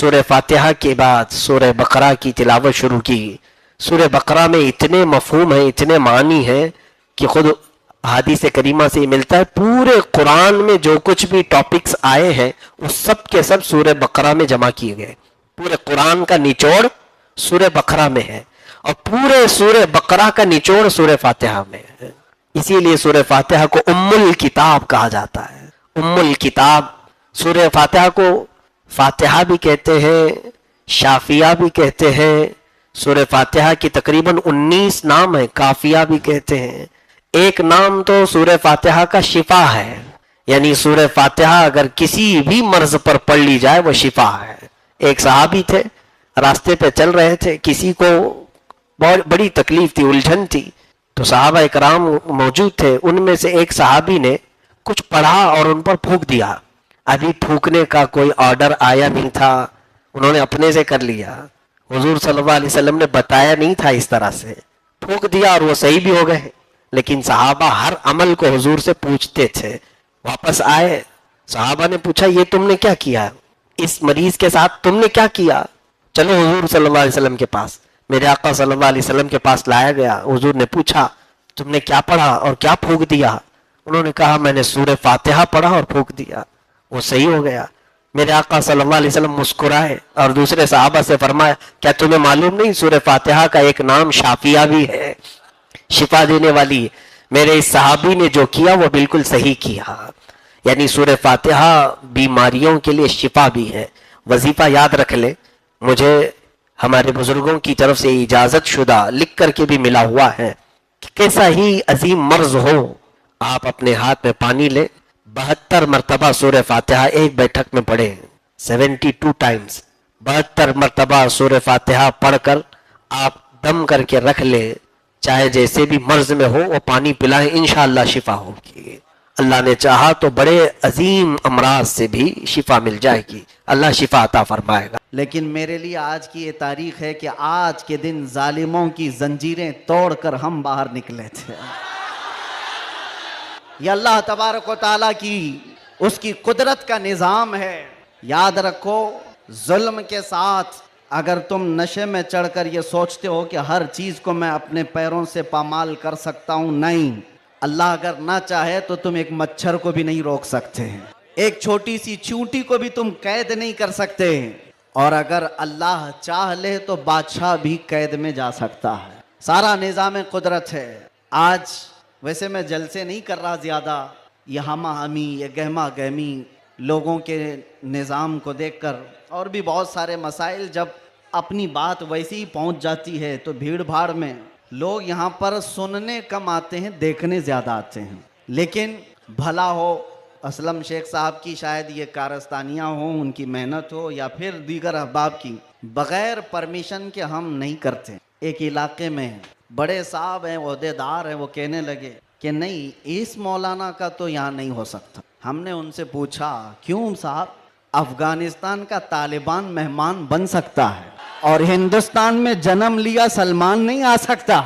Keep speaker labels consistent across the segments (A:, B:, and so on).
A: सूरह फातिहा के बाद सूरह बकरा की तिलावत शुरू की। सूरह बकरा में इतने मफहूम हैं, इतने मानी हैं कि खुद हदीस करीमा से मिलता है। पूरे कुरान में जो कुछ भी टॉपिक्स आए हैं वो सब के सब सूरह बकरा में जमा किए गए। पूरे कुरान का निचोड़ सूरह बकरा में है और पूरे सूरह बकरा का निचोड़ सूरह फातिहा में है। इसीलिए सूरह फातिहा को उम्मुल किताब कहा जाता है। उम्मुल किताब। सूरह फातिहा को फातिहा भी कहते हैं, शाफिया भी कहते हैं। सूरह फातिहा की तकरीबन 19 नाम है, काफिया भी कहते हैं। एक नाम तो सूरह फातिहा का शिफा है, यानी सूरह फातिहा अगर किसी भी मर्ज पर पढ़ ली जाए वो शिफा है। एक सहाबी थे, रास्ते पे चल रहे थे, किसी को बहुत बड़ी तकलीफ थी, उलझन थी, तो सहाबा इकराम मौजूद थे। उनमें से एक सहाबी ने कुछ पढ़ा और उन पर फूंक दिया। अभी फूंकने का कोई ऑर्डर आया नहीं था, उन्होंने अपने से कर लिया। हुजूर सल्लल्लाहु अलैहि वसल्लम ने बताया नहीं था, इस तरह से फूंक दिया और वो सही भी हो गए। लेकिन सहाबा हर अमल को हुजूर से पूछते थे। वापस आए, सहाबा ने पूछा ये तुमने क्या किया, इस मरीज के साथ तुमने क्या किया? चलो हुजूर सल्लल्लाहु अलैहि वसल्लम के पास। मेरे आका सल्लल्लाहु अलैहि वसल्लम के पास लाया गया। हुजूर ने पूछा तुमने क्या पढ़ा और क्या फूंक दिया? उन्होंने कहा मैंने सूरह फातिहा पढ़ा और फूंक दिया, वो सही हो गया। मेरे आका सल्लल्लाहु अलैहि वसल्लम मुस्कुराए और दूसरे सहाबा से फरमाया क्या तुम्हें मालूम नहीं सूरह फातिहा का एक नाम शाफिया भी है, शिफा देने वाली। मेरे इस सहाबी ने जो किया वो बिल्कुल सही किया। यानी सूरह फातिहा बीमारियों के लिए शिफा भी है। वजीफा याद रख ले, मुझे हमारे बुजुर्गों की तरफ से इजाजत शुदा लिख करके भी मिला हुआ है कि कैसा ही अजीम मर्ज हो, आप अपने हाथ में पानी ले, 72 मरतबा सूरह फातिहा एक बैठक में पढ़े, 72 टाइम्स 72 मरतबा सूरह फातिहा पढ़कर आप दम करके रख ले, चाहे जैसे भी मर्ज में हो वो पानी पिलाएं, इंशाअल्लाह शिफा होगी। अल्लाह ने चाहा तो बड़े अजीम अमराज से भी शिफा मिल जाएगी, अल्लाह शिफा अता फरमाएगा।
B: लेकिन मेरे लिए आज की ये तारीख है कि आज के दिन जालिमों की जंजीरें तोड़कर हम बाहर निकले थे। ये अल्लाह तबारक व तआला की उसकी कुदरत का निज़ाम है। याद रखो, जुल्म के साथ अगर तुम नशे में चढ़कर ये सोचते हो कि हर चीज़ को मैं अपने पैरों से पामाल कर सकता हूँ, नहीं। अल्लाह अगर ना चाहे तो तुम एक मच्छर को भी नहीं रोक सकते हैं, एक छोटी सी चींटी को भी तुम कैद नहीं कर सकते, और अगर अल्लाह चाह ले तो बादशाह भी कैद में जा सकता है। सारा निज़ाम कुदरत है। आज वैसे मैं जलसे नहीं कर रहा ज़्यादा, ये हमा हमी, ये गहमा गहमी लोगों के निज़ाम को देखकर, और भी बहुत सारे मसाइल, जब अपनी बात वैसे ही पहुंच जाती है तो भीड़ भाड़ में लोग यहाँ पर सुनने कम आते हैं, देखने ज़्यादा आते हैं। लेकिन भला हो असलम शेख साहब की, शायद ये कारस्तानियाँ हों, उनकी मेहनत हो, या फिर दीगर अहबाब की, बग़ैर परमिशन के हम नहीं करते। एक इलाके में बड़े साहब हैं, ओहदेदार हैं, वो कहने लगे कि नहीं, इस मौलाना का तो यहाँ नहीं हो सकता। हमने उनसे पूछा क्यों साहब? अफगानिस्तान का तालिबान मेहमान बन सकता है और हिंदुस्तान में जन्म लिया सलमान नहीं आ सकता?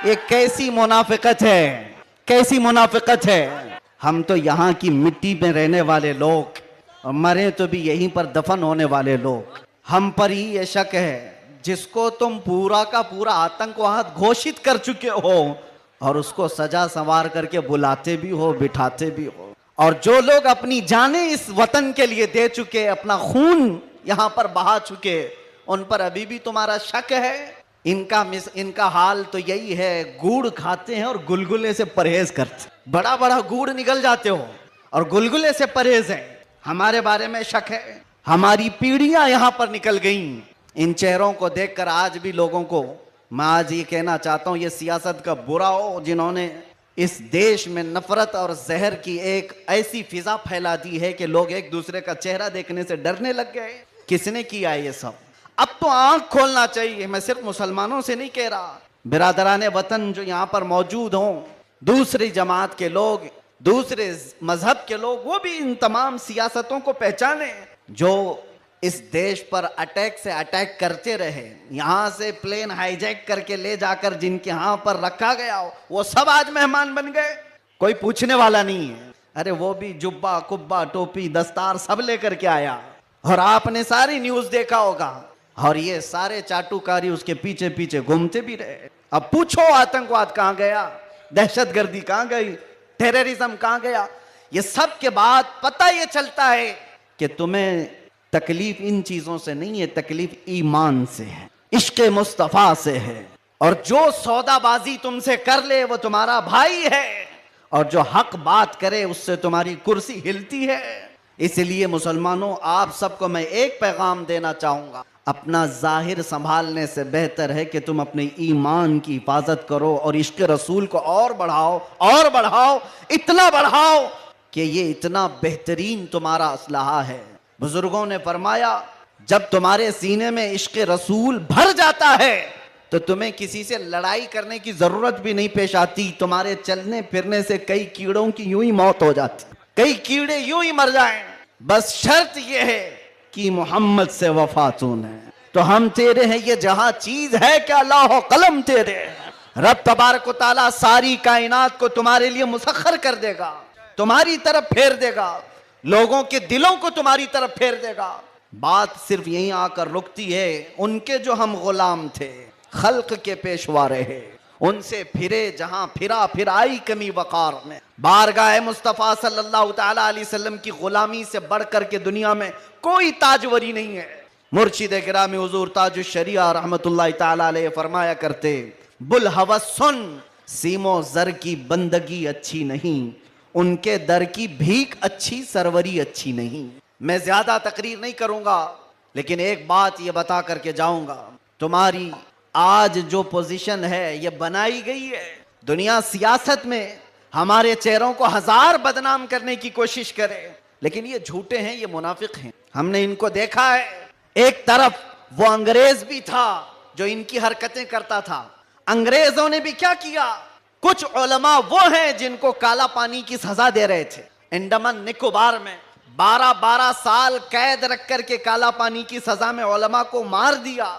B: ये कैसी मुनाफिकत है, कैसी मुनाफिकत है। हम तो यहाँ की मिट्टी में रहने वाले लोग, और मरे तो भी यहीं पर दफन होने वाले लोग। हम पर ही ये शक है, जिसको तुम पूरा का पूरा आतंकवाद घोषित कर चुके हो और उसको सजा संवार करके बुलाते भी हो, बिठाते भी हो, और जो लोग अपनी जानें इस वतन के लिए दे चुके, अपना खून यहाँ पर बहा चुके, उन पर अभी भी तुम्हारा शक है? इनका हाल तो यही है, गुड़ खाते हैं और गुलगुले से परहेज करते। बड़ा बड़ा गुड़ निकल जाते हो और गुलगुले से परहेज है। हमारे बारे में शक है। हमारी पीढ़ियां यहाँ पर निकल गईं। इन चेहरों को देखकर आज भी लोगों को मैं आज ये कहना चाहता हूँ, ये सियासत का बुरा हो जिन्होंने इस देश में नफरत और जहर की एक ऐसी फिजा फैला दी है कि लोग एक दूसरे का चेहरा देखने से डरने लग गए। किसने किया ये सब? अब तो आंख खोलना चाहिए। मैं सिर्फ मुसलमानों से नहीं कह रहा, बिरादराने वतन जो यहाँ पर मौजूद हों, दूसरी जमात के लोग, दूसरे मजहब के लोग, वो भी इन तमाम सियासतों को पहचाने जो इस देश पर अटैक से अटैक करते रहे। यहाँ से प्लेन हाईजैक करके ले जाकर जिनके यहाँ पर रखा गया हो, वो सब आज मेहमान बन गए, कोई पूछने वाला नहीं है। अरे वो भी जुब्बा कुब्बा टोपी दस्तार सब लेकर के आया, और आपने सारी न्यूज देखा होगा, और ये सारे चाटुकारी उसके पीछे पीछे घूमते भी रहे। अब पूछो आतंकवाद कहां गया, दहशतगर्दी कहां गई, टेररिज्म कहां गया। ये सब के बाद पता ये चलता है कि तुम्हें तकलीफ इन चीजों से नहीं है, तकलीफ ईमान से है, इश्क मुस्तफा से है। और जो सौदाबाजी तुमसे कर ले वो तुम्हारा भाई है, और जो हक बात करे उससे तुम्हारी कुर्सी हिलती है। इसलिए मुसलमानों, आप सबको मैं एक पैगाम देना चाहूंगा, अपना जाहिर संभालने से बेहतर है कि तुम अपने ईमान की हिफाजत करो और इश्क रसूल को और बढ़ाओ, और बढ़ाओ, इतना बढ़ाओ कि ये इतना बेहतरीन तुम्हारा असलहा है। बुजुर्गों ने फरमाया, जब तुम्हारे सीने में इश्क रसूल भर जाता है तो तुम्हें किसी से लड़ाई करने की जरूरत भी नहीं पेश आती। तुम्हारे चलने फिरने से कई कीड़ों की यूं ही मौत हो जाती, कई कीड़े यूं ही मर जाएं। बस शर्त यह है कि मोहम्मद से वफा तूने, तो हम तेरे हैं, ये जहां चीज है क्या लाहो कलम तेरे। रब तबारक व तआला सारी कायनात को तुम्हारे लिए मुसख्खर कर देगा, तुम्हारी तरफ फेर देगा, लोगों के दिलों को तुम्हारी तरफ फेर देगा। बात सिर्फ यहीं आकर रुकती है, उनके जो हम गुलाम थे, खल्क के पेशवा रहे, उनसे फिरे जहां फिरा, फिर आई कमी वकार में। बारगाह मुस्तफ़ा सल्लल्लाहु तआला अलैहि वसल्लम की गुलामी से बढ़कर के दुनिया में कोई ताजवरी नहीं है। मुर्शिद गिरामी हुजूर ताजुश शरिया रहमतुल्लाहि तआला अलैहि फरमाया करते, बुल हवस सुन, सीमो जर की बंदगी अच्छी नहीं, उनके दर की भीख अच्छी, सरवरी अच्छी नहीं। मैं ज्यादा तकरीर नहीं करूंगा, लेकिन एक बात ये बता करके जाऊंगा, तुम्हारी आज जो पोजीशन है ये बनाई गई है। दुनिया सियासत में हमारे चेहरों को हजार बदनाम करने की कोशिश करे, लेकिन ये झूठे हैं, ये मुनाफिक हैं। हमने इनको देखा है। एक तरफ वो अंग्रेज भी था जो इनकी हरकतें करता था। अंग्रेजों ने भी क्या किया, कुछ उलमा वो हैं जिनको काला पानी की सजा दे रहे थे। अंडमान निकोबार में 12-12 साल कैद रख करके काला पानी की सजा में उलमा को मार दिया।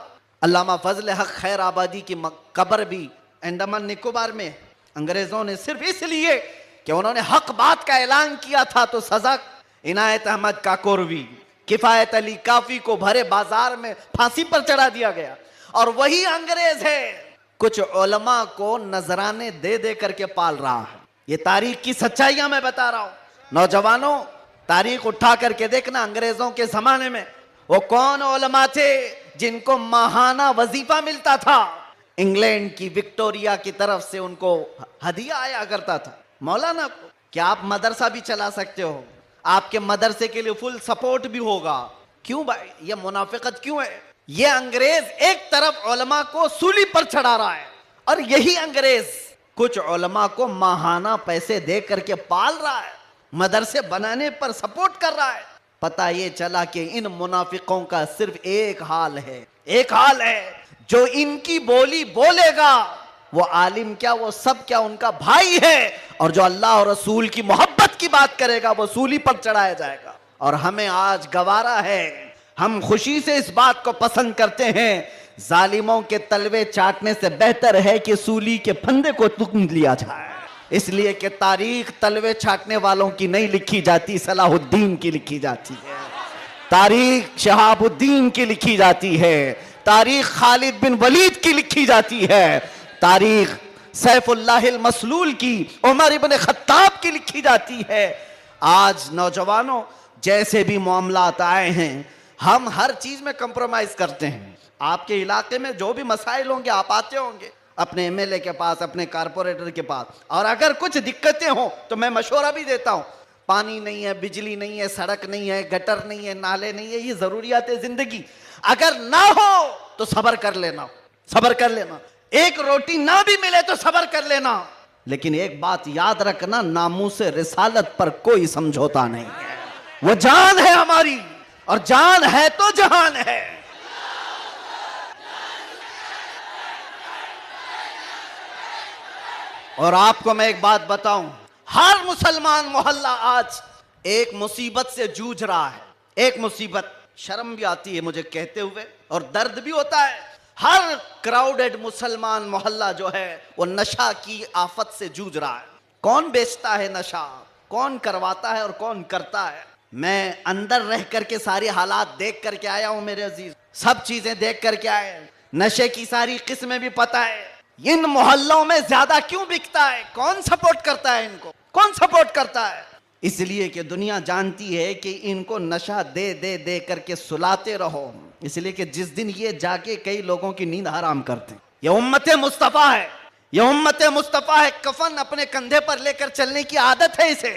B: अल्लामा फजल हक खैर आबादी की कब्र भी अंडमान निकोबार में। अंग्रेजों ने सिर्फ इसलिए कि उन्होंने हक बात का ऐलान किया था तो सजा इनायत अहमद काकोरवी, किफायत अली काफी को भरे बाजार में फांसी पर चढ़ा दिया गया। और वही अंग्रेज है कुछ उलमा को नजराने दे दे करके पाल रहा है। ये तारीख की सच्चाइयां मैं बता रहा हूं। नौजवानों, तारीख उठा करके देखना, अंग्रेजों के जमाने में वो कौन उलमा थे जिनको माहाना वजीफा मिलता था। इंग्लैंड की विक्टोरिया की तरफ से उनको हदिया आया करता था। मौलाना को क्या आप मदरसा भी चला सकते हो, आपके मदरसे के लिए फुल सपोर्ट भी होगा। क्यों भाई, ये मुनाफिकत क्यों है? ये अंग्रेज एक तरफ उलमा को सूली पर चढ़ा रहा है, और यही अंग्रेज कुछ उलमा को माहाना पैसे दे करके पाल रहा है, मदरसे बनाने पर सपोर्ट कर रहा है। पता ये चला कि इन मुनाफिकों का सिर्फ एक हाल है, एक हाल है, जो इनकी बोली बोलेगा वो आलिम क्या, वो सब क्या, उनका भाई है। और जो अल्लाह और रसूल की मोहब्बत की बात करेगा वो सूली पर चढ़ाया जाएगा। और हमें आज गवारा है, हम खुशी से इस बात को पसंद करते हैं, जालिमों के तलवे चाटने से बेहतर है कि सूली के फंदे को तुम लिया जाए। इसलिए कि तारीख तलवे छाटने वालों की नहीं लिखी जाती, सलाहुद्दीन की लिखी जाती है। तारीख शहाबुद्दीन की लिखी जाती है, तारीख खालिद बिन वलीद की लिखी जाती है, तारीख सैफुल्लाहिल मसलूल की, उमर इब्न खत्ताब की लिखी जाती है। आज नौजवानों, जैसे भी मामलात आए हैं, हम हर चीज में कंप्रोमाइज करते हैं। आपके इलाके में जो भी मसाइल होंगे आप आते होंगे अपने एमएलए के पास, अपने कारपोरेटर के पास, और अगर कुछ दिक्कतें हो तो मैं मशवरा भी देता हूं। पानी नहीं है, बिजली नहीं है, सड़क नहीं है, गटर नहीं है, नाले नहीं है, ये जरूरियात है जिंदगी। अगर ना हो तो सब्र कर लेना, सब्र कर लेना। एक रोटी ना भी मिले तो सब्र कर लेना, लेकिन एक बात याद रखना, नामूसे रिसालत पर कोई समझौता नहीं है। वो जान है हमारी, और जान है तो जहान है। और आपको मैं एक बात बताऊं, हर मुसलमान मोहल्ला आज एक मुसीबत से जूझ रहा है। एक मुसीबत, शर्म भी आती है मुझे कहते हुए और दर्द भी होता है। हर क्राउडेड मुसलमान मोहल्ला जो है वो नशा की आफत से जूझ रहा है। कौन बेचता है नशा, कौन करवाता है और कौन करता है, मैं अंदर रह करके सारी हालात देख करके आया हूं मेरे अजीज, सब चीजें देख करके आए। नशे की सारी किस्में भी पता है। इन मोहल्लों में ज्यादा क्यों बिकता है, कौन सपोर्ट करता है इनको, कौन सपोर्ट करता है? इसलिए कि दुनिया जानती है कि इनको नशा दे दे दे करके सुलाते रहो, इसलिए कि जिस दिन ये जाके कई लोगों की नींद हराम करते। ये उम्मते मुस्तफा है, ये उम्मते मुस्तफा है। कफन अपने कंधे पर लेकर चलने की आदत है इसे।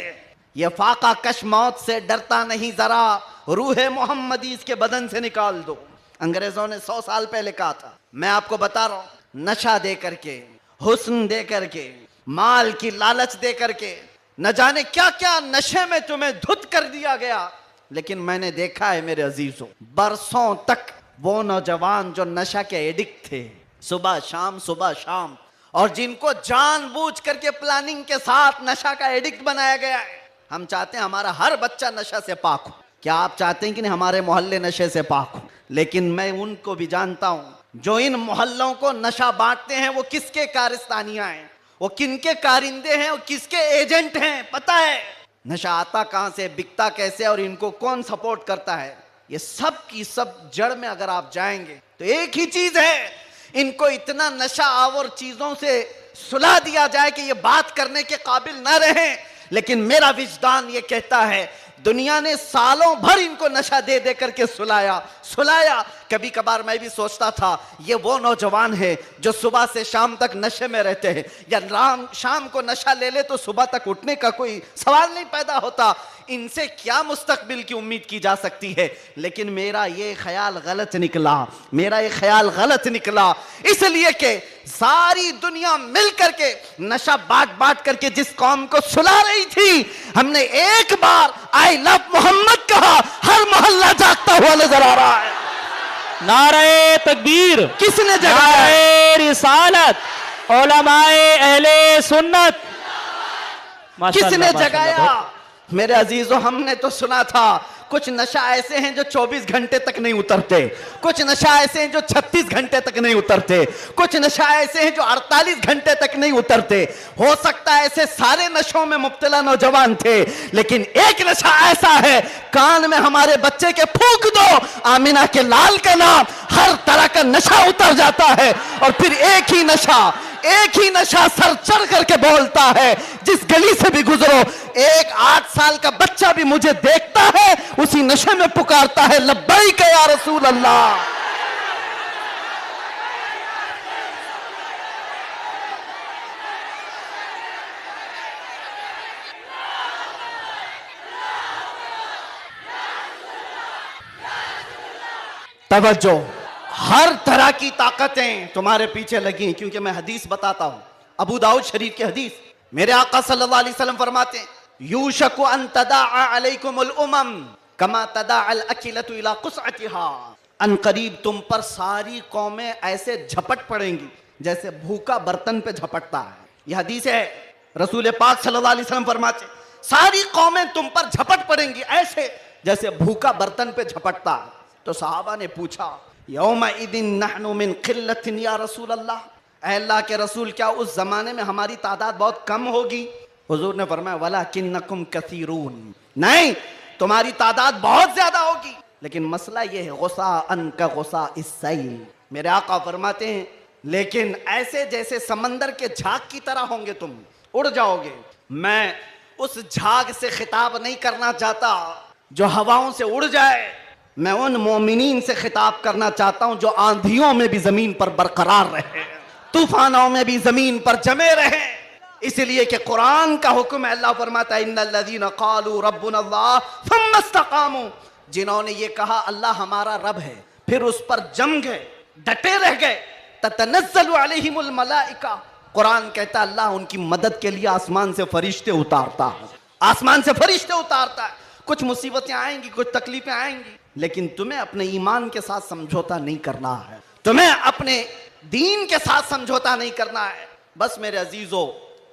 B: ये फाका कश मौत से डरता नहीं जरा, रूह मोहम्मदी इसके बदन से निकाल दो। अंग्रेजों ने 100 साल पहले कहा था। मैं आपको बता रहा हूं, नशा दे करके, हुस्न दे करके, माल की लालच दे करके, न जाने क्या क्या नशे में तुम्हें धुत कर दिया गया। लेकिन मैंने देखा है मेरे अजीजों, बरसों तक वो नौजवान जो नशा के एडिक्ट थे, सुबह शाम, और जिनको जानबूझ करके प्लानिंग के साथ नशा का एडिक्ट बनाया गया है। हम चाहते हैं हमारा हर बच्चा नशा से पाक हो। क्या आप चाहते हैं कि नहीं हमारे मोहल्ले नशे से पाक हो? लेकिन मैं उनको भी जानता हूं जो इन मोहल्लों को नशा बांटते हैं, वो किसके कारस्तानियां हैं, वो किनके कारिंदे हैं, वो किसके एजेंट हैं, पता है। नशा आता कहां से, बिकता कैसे, और इनको कौन सपोर्ट करता है, ये सब की सब जड़ में अगर आप जाएंगे तो एक ही चीज है, इनको इतना नशा आवर चीजों से सुला दिया जाए कि ये बात करने के काबिल ना रहे। लेकिन मेरा विजदान ये कहता है, दुनिया ने सालों भर इनको नशा दे दे करके सुलाया। कभी कभार मैं भी सोचता था ये वो नौजवान है जो सुबह से शाम तक नशे में रहते हैं, या शाम को नशा ले ले तो सुबह तक उठने का कोई सवाल नहीं पैदा होता। इनसे क्या मुस्तकबिल की उम्मीद की जा सकती है? लेकिन मेरा ये ख्याल गलत निकला, इसलिए कि सारी दुनिया मिल करके नशा बांट करके जिस कौम को सुला रही थी, हमने एक बार आई लव मोहम्मद कहा, हर मोहल्ला जागता हुआ नजर आ रहा है।
C: नारे तकबीर,
B: किसने जगाया?
C: नारे रिसालत, उलमाए अहले सुन्नत,
B: किसने जगाया? मेरे अजीजों, हमने तो सुना था कुछ नशा ऐसे हैं जो 24 घंटे तक नहीं उतरते, कुछ नशा ऐसे हैं जो 36 घंटे तक नहीं उतरते, कुछ नशा ऐसे हैं जो 48 घंटे तक नहीं उतरते। हो सकता है ऐसे सारे नशों में मुब्तला नौजवान थे, लेकिन एक नशा ऐसा है, कान में हमारे बच्चे के फूंक दो आमिना के लाल का नाम, हर तरह का नशा उतर जाता है। और फिर एक ही नशा सर चढ़ करके बोलता है, जिस गली से भी गुजरो, एक 8 साल का बच्चा भी मुझे देखता है, उसी नशे में पुकारता है, लब्बैक या रसूल अल्लाह। तवज्जो, हर तरह की ताकतें तुम्हारे पीछे लगी, क्योंकि मैं हदीस बताता हूं, अबू दाऊद शरीफ की हदीस। मेरे आका सल्लल्लाहु अलैहि वसल्लम फरमाते हैं, यूशकु अन तदाअ अलैकुमुल उमम कमा तदाअल अकिलतु इला कुसअतिहा। अन करीब तुम पर सारी कौमें ऐसे झपट पड़ेंगी जैसे भूखा बर्तन पे झपटता है। यह हदीस है, रसूल पाक सल्लल्लाहु अलैहि वसल्लम फरमाते हैं, सारी कौमें तुम पर झपट पड़ेंगी ऐसे जैसे भूखा बर्तन पे झपटता है। तो सहाबा ने पूछा, यौमा इदिन नहनु मिन किल्लतिन या रसूल अल्लाह, अल्लाह के रसूल क्या उस जमाने में हमारी तादाद बहुत कम होगी? हुजूर ने फरमाया, वलाकिन्नकुम कसीरून, नहीं तुम्हारी तादाद बहुत ज्यादा होगी, लेकिन मसला यह है, गुस्सा अन का गुस्सा इस्सैल। मेरे आका फरमाते हैं, लेकिन ऐसे जैसे समंदर के झाग की तरह होंगे, तुम उड़ जाओगे। मैं उस झाग से खिताब नहीं करना चाहता जो हवाओं से उड़ जाए, मैं उन मोमिनीन से खिताब करना चाहता हूं जो आंधियों में भी जमीन पर बरकरार रहे, तूफानों में भी जमीन पर जमे रहे। इसलिए कि कुरान का हुक्म है, अल्लाह फरमाता है, इन्नल्लज़ीना क़ालू रब्बुनल्लाह थुम्मा इस्तक़ामू, जिन्होंने ये कहा अल्लाह हमारा रब है, फिर उस पर जम गए, डटे रह गए, ततनज़्ज़लु अलैहिमुल मलाइका, कुरान कहता है अल्लाह उनकी मदद के लिए आसमान से फरिश्ते उतारता है, आसमान से फरिश्ते उतारता है। कुछ मुसीबतें आएंगी, कुछ तकलीफें आएंगी, लेकिन तुम्हें अपने ईमान के साथ समझौता नहीं करना है, तुम्हें अपने दीन के साथ समझौता नहीं करना है। बस मेरे अजीजों,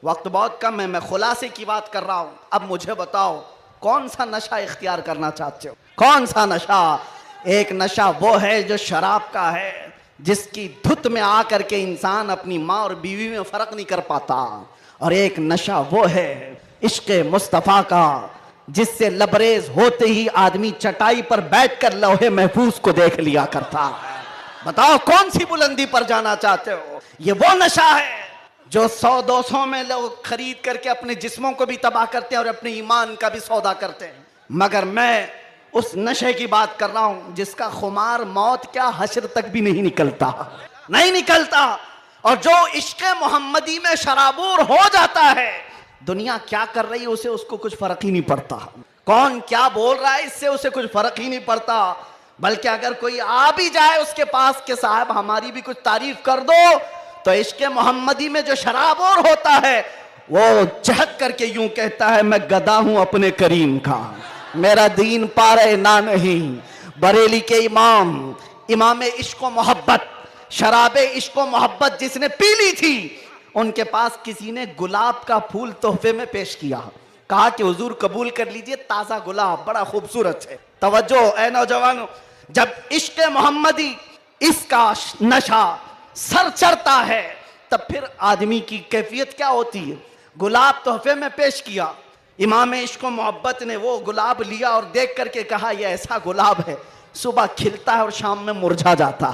B: वक्त बहुत कम है, मैं खुलासे की बात कर रहा हूं। अब मुझे बताओ, कौन सा नशा इख्तियार करना चाहते हो? कौन सा नशा? एक नशा वो है जो शराब का है, जिसकी धुत में आकर के इंसान अपनी माँ और बीवी में फर्क नहीं कर पाता। और एक नशा वो है इश्क़ मुस्तफ़ा का, जिससे लबरेज होते ही आदमी चटाई पर बैठकर लौहे महफूज को देख लिया करता है। बताओ कौन सी बुलंदी पर जाना चाहते हो? ये वो नशा है जो 100-200 में लोग खरीद करके अपने जिस्मों को भी तबाह करते हैं और अपने ईमान का भी सौदा करते हैं। मगर मैं उस नशे की बात कर रहा हूं जिसका खुमार मौत क्या हश्र तक भी नहीं निकलता, नहीं निकलता। और जो इश्क मोहम्मदी में शराबूर हो जाता है, दुनिया क्या कर रही है उसे उसको कुछ फर्क ही नहीं पड़ता, कौन क्या बोल रहा है इससे उसे कुछ फर्क ही नहीं पड़ता। बल्कि अगर कोई आ भी जाए उसके पास के साहब हमारी भी कुछ तारीफ कर दो, तो इश्क मोहम्मदी में जो शराबूर होता है वो चहक करके यूं कहता है मैं गदा हूं अपने करीम का, मेरा दीन पारे ना नहीं। बरेली के इमाम इश्क मोहब्बत, शराबे इश्क मोहब्बत जिसने पी ली थी, उनके पास किसी ने गुलाब का फूल तोहफे में पेश किया, कहा कि हुजूर कबूल कर लीजिए, ताजा गुलाब बड़ा खूबसूरत है। तवज्जो ऐ नौजवानों, जब इश्क मोहम्मदी इसका नशा सर चढ़ता है तब फिर आदमी की कैफियत क्या होती है। गुलाब तोहफे में पेश किया, इमाम इश्क मोहब्बत ने वो गुलाब लिया और देख करके कहा यह ऐसा गुलाब है सुबह खिलता है और शाम में मुरझा जाता है।